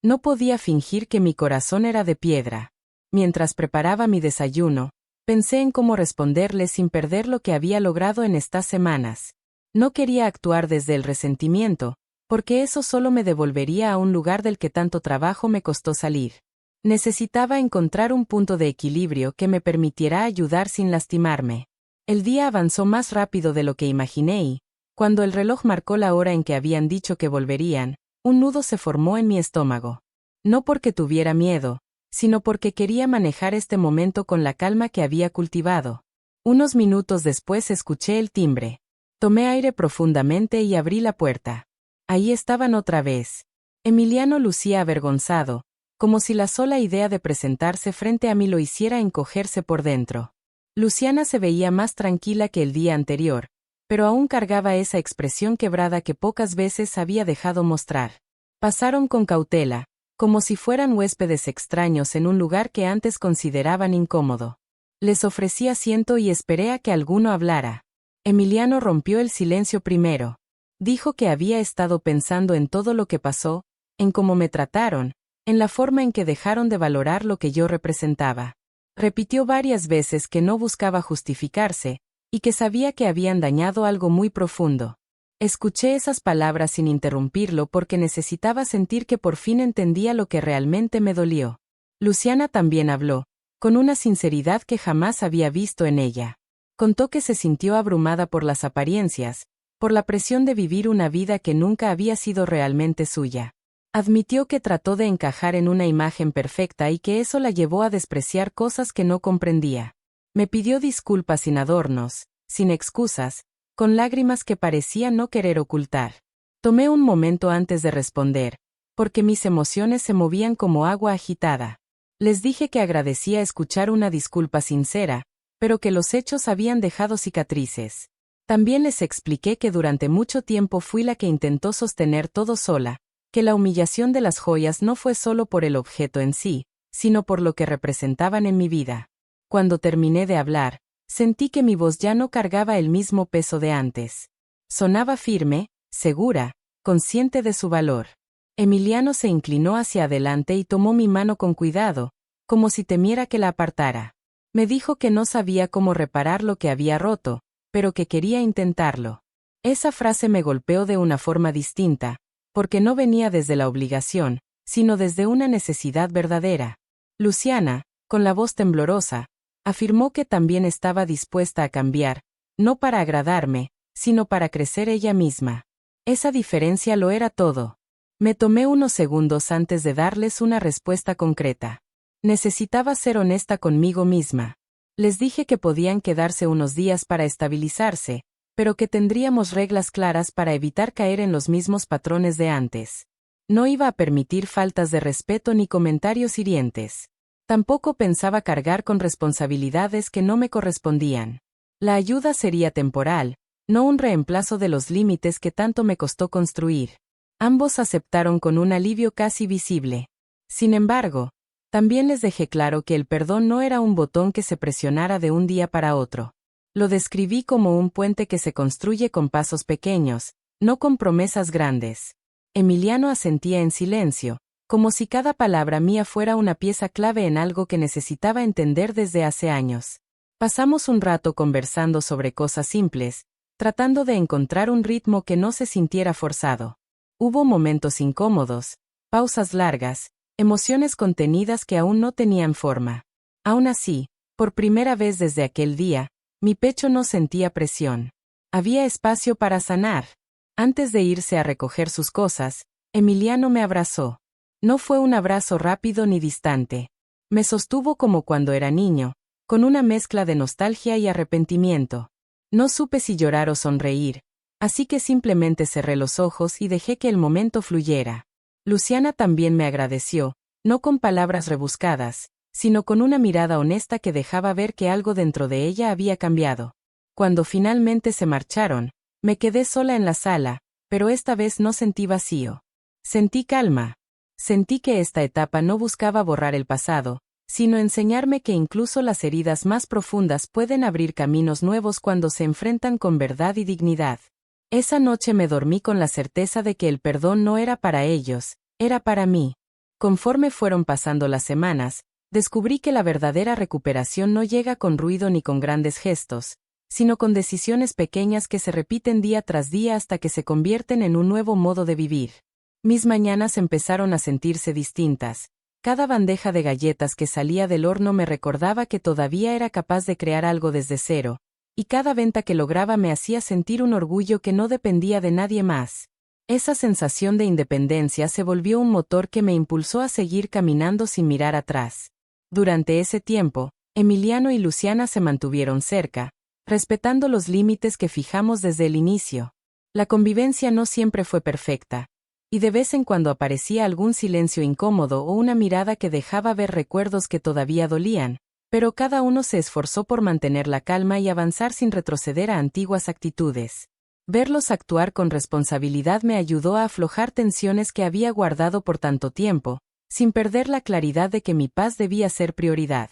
No podía fingir que mi corazón era de piedra. Mientras preparaba mi desayuno, pensé en cómo responderle sin perder lo que había logrado en estas semanas. No quería actuar desde el resentimiento, porque eso solo me devolvería a un lugar del que tanto trabajo me costó salir. Necesitaba encontrar un punto de equilibrio que me permitiera ayudar sin lastimarme. El día avanzó más rápido de lo que imaginé y, cuando el reloj marcó la hora en que habían dicho que volverían, un nudo se formó en mi estómago. No porque tuviera miedo, sino porque quería manejar este momento con la calma que había cultivado. Unos minutos después escuché el timbre. Tomé aire profundamente y abrí la puerta. Ahí estaban otra vez. Emiliano lucía avergonzado, como si la sola idea de presentarse frente a mí lo hiciera encogerse por dentro. Luciana se veía más tranquila que el día anterior, pero aún cargaba esa expresión quebrada que pocas veces había dejado mostrar. Pasaron con cautela, como si fueran huéspedes extraños en un lugar que antes consideraban incómodo. Les ofrecí asiento y esperé a que alguno hablara. Emiliano rompió el silencio primero. Dijo que había estado pensando en todo lo que pasó, en cómo me trataron, en la forma en que dejaron de valorar lo que yo representaba. Repitió varias veces que no buscaba justificarse, y que sabía que habían dañado algo muy profundo. Escuché esas palabras sin interrumpirlo porque necesitaba sentir que por fin entendía lo que realmente me dolió. Luciana también habló, con una sinceridad que jamás había visto en ella. Contó que se sintió abrumada por las apariencias, por la presión de vivir una vida que nunca había sido realmente suya. Admitió que trató de encajar en una imagen perfecta y que eso la llevó a despreciar cosas que no comprendía. Me pidió disculpas sin adornos, sin excusas, con lágrimas que parecía no querer ocultar. Tomé un momento antes de responder, porque mis emociones se movían como agua agitada. Les dije que agradecía escuchar una disculpa sincera, pero que los hechos habían dejado cicatrices. También les expliqué que durante mucho tiempo fui la que intentó sostener todo sola, que la humillación de las joyas no fue solo por el objeto en sí, sino por lo que representaban en mi vida. Cuando terminé de hablar, sentí que mi voz ya no cargaba el mismo peso de antes. Sonaba firme, segura, consciente de su valor. Emiliano se inclinó hacia adelante y tomó mi mano con cuidado, como si temiera que la apartara. Me dijo que no sabía cómo reparar lo que había roto, pero que quería intentarlo. Esa frase me golpeó de una forma distinta, porque no venía desde la obligación, sino desde una necesidad verdadera. Luciana, con la voz temblorosa, afirmó que también estaba dispuesta a cambiar, no para agradarme, sino para crecer ella misma. Esa diferencia lo era todo. Me tomé unos segundos antes de darles una respuesta concreta. Necesitaba ser honesta conmigo misma. Les dije que podían quedarse unos días para estabilizarse, pero que tendríamos reglas claras para evitar caer en los mismos patrones de antes. No iba a permitir faltas de respeto ni comentarios hirientes. Tampoco pensaba cargar con responsabilidades que no me correspondían. La ayuda sería temporal, no un reemplazo de los límites que tanto me costó construir. Ambos aceptaron con un alivio casi visible. Sin embargo, también les dejé claro que el perdón no era un botón que se presionara de un día para otro. Lo describí como un puente que se construye con pasos pequeños, no con promesas grandes. Emiliano asentía en silencio, como si cada palabra mía fuera una pieza clave en algo que necesitaba entender desde hace años. Pasamos un rato conversando sobre cosas simples, tratando de encontrar un ritmo que no se sintiera forzado. Hubo momentos incómodos, pausas largas, emociones contenidas que aún no tenían forma. Aún así, por primera vez desde aquel día, mi pecho no sentía presión. Había espacio para sanar. Antes de irse a recoger sus cosas, Emiliano me abrazó. No fue un abrazo rápido ni distante. Me sostuvo como cuando era niño, con una mezcla de nostalgia y arrepentimiento. No supe si llorar o sonreír, así que simplemente cerré los ojos y dejé que el momento fluyera. Luciana también me agradeció, no con palabras rebuscadas, sino con una mirada honesta que dejaba ver que algo dentro de ella había cambiado. Cuando finalmente se marcharon, me quedé sola en la sala, pero esta vez no sentí vacío. Sentí calma. Sentí que esta etapa no buscaba borrar el pasado, sino enseñarme que incluso las heridas más profundas pueden abrir caminos nuevos cuando se enfrentan con verdad y dignidad. Esa noche me dormí con la certeza de que el perdón no era para ellos, era para mí. Conforme fueron pasando las semanas, descubrí que la verdadera recuperación no llega con ruido ni con grandes gestos, sino con decisiones pequeñas que se repiten día tras día hasta que se convierten en un nuevo modo de vivir. Mis mañanas empezaron a sentirse distintas. Cada bandeja de galletas que salía del horno me recordaba que todavía era capaz de crear algo desde cero, y cada venta que lograba me hacía sentir un orgullo que no dependía de nadie más. Esa sensación de independencia se volvió un motor que me impulsó a seguir caminando sin mirar atrás. Durante ese tiempo, Emiliano y Luciana se mantuvieron cerca, respetando los límites que fijamos desde el inicio. La convivencia no siempre fue perfecta, y de vez en cuando aparecía algún silencio incómodo o una mirada que dejaba ver recuerdos que todavía dolían, pero cada uno se esforzó por mantener la calma y avanzar sin retroceder a antiguas actitudes. Verlos actuar con responsabilidad me ayudó a aflojar tensiones que había guardado por tanto tiempo, sin perder la claridad de que mi paz debía ser prioridad.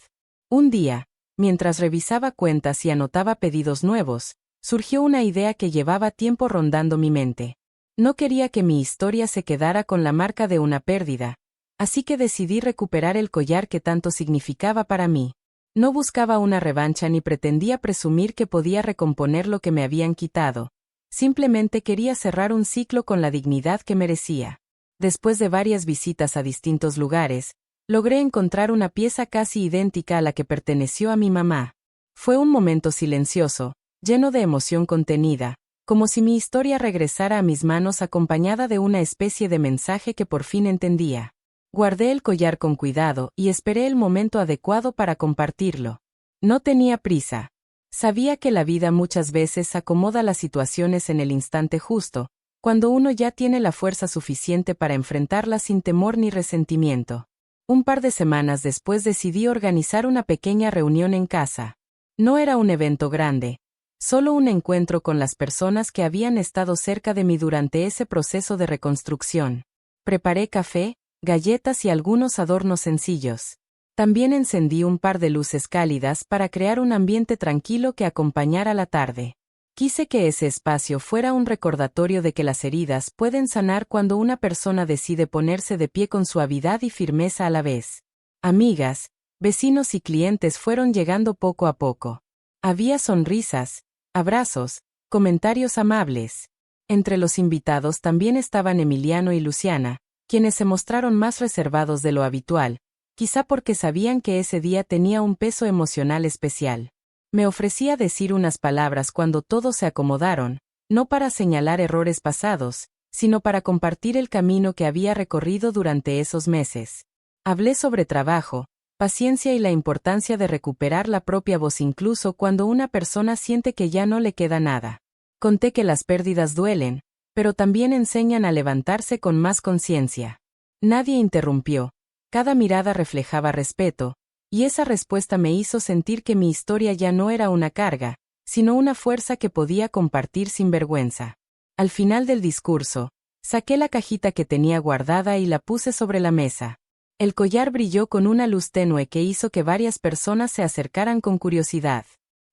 Un día, mientras revisaba cuentas y anotaba pedidos nuevos, surgió una idea que llevaba tiempo rondando mi mente. No quería que mi historia se quedara con la marca de una pérdida, así que decidí recuperar el collar que tanto significaba para mí. No buscaba una revancha ni pretendía presumir que podía recomponer lo que me habían quitado. Simplemente quería cerrar un ciclo con la dignidad que merecía. Después de varias visitas a distintos lugares, logré encontrar una pieza casi idéntica a la que perteneció a mi mamá. Fue un momento silencioso, lleno de emoción contenida, como si mi historia regresara a mis manos acompañada de una especie de mensaje que por fin entendía. Guardé el collar con cuidado y esperé el momento adecuado para compartirlo. No tenía prisa. Sabía que la vida muchas veces acomoda las situaciones en el instante justo, cuando uno ya tiene la fuerza suficiente para enfrentarlas sin temor ni resentimiento. Un par de semanas después decidí organizar una pequeña reunión en casa. No era un evento grande, solo un encuentro con las personas que habían estado cerca de mí durante ese proceso de reconstrucción. Preparé café, galletas y algunos adornos sencillos. También encendí un par de luces cálidas para crear un ambiente tranquilo que acompañara la tarde. Quise que ese espacio fuera un recordatorio de que las heridas pueden sanar cuando una persona decide ponerse de pie con suavidad y firmeza a la vez. Amigas, vecinos y clientes fueron llegando poco a poco. Había sonrisas, abrazos, comentarios amables. Entre los invitados también estaban Emiliano y Luciana, quienes se mostraron más reservados de lo habitual, quizá porque sabían que ese día tenía un peso emocional especial. Me ofrecí a decir unas palabras cuando todos se acomodaron, no para señalar errores pasados, sino para compartir el camino que había recorrido durante esos meses. Hablé sobre trabajo, paciencia y la importancia de recuperar la propia voz incluso cuando una persona siente que ya no le queda nada. Conté que las pérdidas duelen, pero también enseñan a levantarse con más conciencia. Nadie interrumpió. Cada mirada reflejaba respeto, y esa respuesta me hizo sentir que mi historia ya no era una carga, sino una fuerza que podía compartir sin vergüenza. Al final del discurso, saqué la cajita que tenía guardada y la puse sobre la mesa. El collar brilló con una luz tenue que hizo que varias personas se acercaran con curiosidad.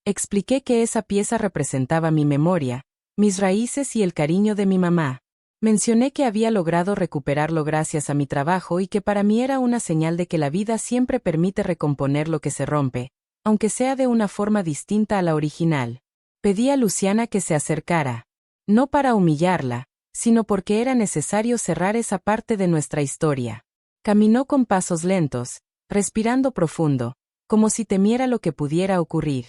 Expliqué que esa pieza representaba mi memoria, mis raíces y el cariño de mi mamá. Mencioné que había logrado recuperarlo gracias a mi trabajo y que para mí era una señal de que la vida siempre permite recomponer lo que se rompe, aunque sea de una forma distinta a la original. Pedí a Luciana que se acercara. No para humillarla, sino porque era necesario cerrar esa parte de nuestra historia. Caminó con pasos lentos, respirando profundo, como si temiera lo que pudiera ocurrir.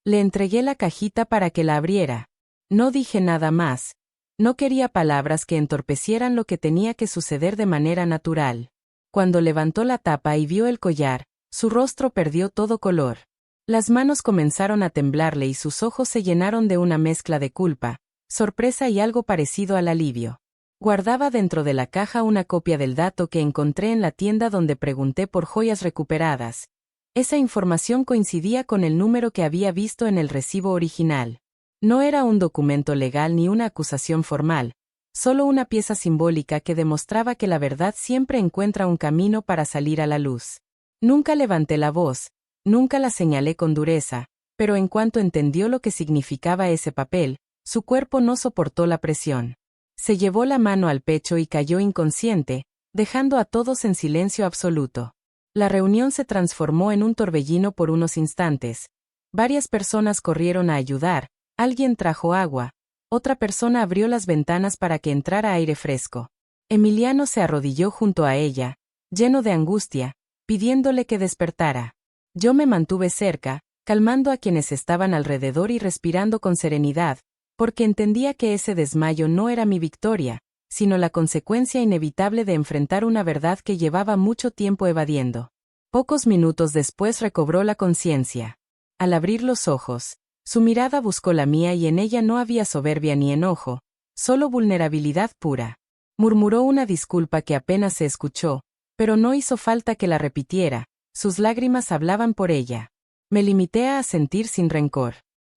Le entregué la cajita para que la abriera. No dije nada más. No quería palabras que entorpecieran lo que tenía que suceder de manera natural. Cuando levantó la tapa y vio el collar, su rostro perdió todo color. Las manos comenzaron a temblarle y sus ojos se llenaron de una mezcla de culpa, sorpresa y algo parecido al alivio. Guardaba dentro de la caja una copia del dato que encontré en la tienda donde pregunté por joyas recuperadas. Esa información coincidía con el número que había visto en el recibo original. No era un documento legal ni una acusación formal, solo una pieza simbólica que demostraba que la verdad siempre encuentra un camino para salir a la luz. Nunca levanté la voz, nunca la señalé con dureza, pero en cuanto entendió lo que significaba ese papel, su cuerpo no soportó la presión. Se llevó la mano al pecho y cayó inconsciente, dejando a todos en silencio absoluto. La reunión se transformó en un torbellino por unos instantes. Varias personas corrieron a ayudar, alguien trajo agua, otra persona abrió las ventanas para que entrara aire fresco. Emiliano se arrodilló junto a ella, lleno de angustia, pidiéndole que despertara. Yo me mantuve cerca, calmando a quienes estaban alrededor y respirando con serenidad, porque entendía que ese desmayo no era mi victoria, sino la consecuencia inevitable de enfrentar una verdad que llevaba mucho tiempo evadiendo. Pocos minutos después recobró la conciencia. Al abrir los ojos, su mirada buscó la mía y en ella no había soberbia ni enojo, solo vulnerabilidad pura. Murmuró una disculpa que apenas se escuchó, pero no hizo falta que la repitiera, sus lágrimas hablaban por ella. Me limité a asentir sin rencor.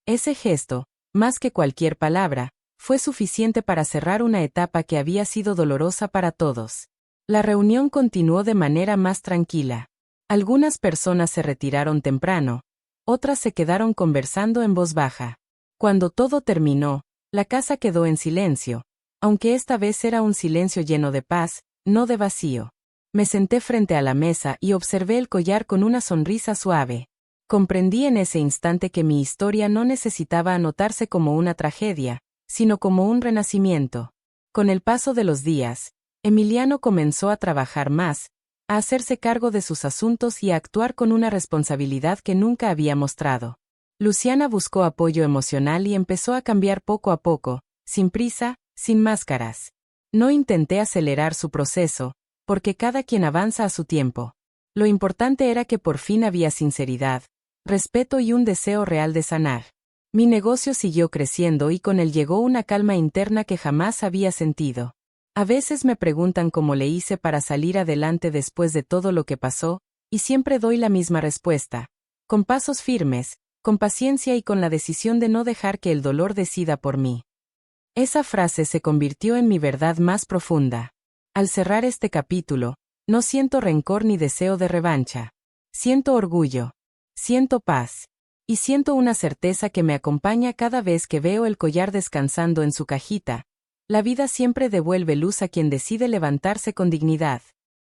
Ese gesto, más que cualquier palabra, fue suficiente para cerrar una etapa que había sido dolorosa para todos. La reunión continuó de manera más tranquila. Algunas personas se retiraron temprano, otras se quedaron conversando en voz baja. Cuando todo terminó, la casa quedó en silencio, aunque esta vez era un silencio lleno de paz, no de vacío. Me senté frente a la mesa y observé el collar con una sonrisa suave. Comprendí en ese instante que mi historia no necesitaba anotarse como una tragedia, sino como un renacimiento. Con el paso de los días, Emiliano comenzó a trabajar más, a hacerse cargo de sus asuntos y a actuar con una responsabilidad que nunca había mostrado. Luciana buscó apoyo emocional y empezó a cambiar poco a poco, sin prisa, sin máscaras. No intenté acelerar su proceso, porque cada quien avanza a su tiempo. Lo importante era que por fin había sinceridad, respeto y un deseo real de sanar. Mi negocio siguió creciendo y con él llegó una calma interna que jamás había sentido. A veces me preguntan cómo le hice para salir adelante después de todo lo que pasó, y siempre doy la misma respuesta. Con pasos firmes, con paciencia y con la decisión de no dejar que el dolor decida por mí. Esa frase se convirtió en mi verdad más profunda. Al cerrar este capítulo, no siento rencor ni deseo de revancha. Siento orgullo. Siento paz. Y siento una certeza que me acompaña cada vez que veo el collar descansando en su cajita. La vida siempre devuelve luz a quien decide levantarse con dignidad.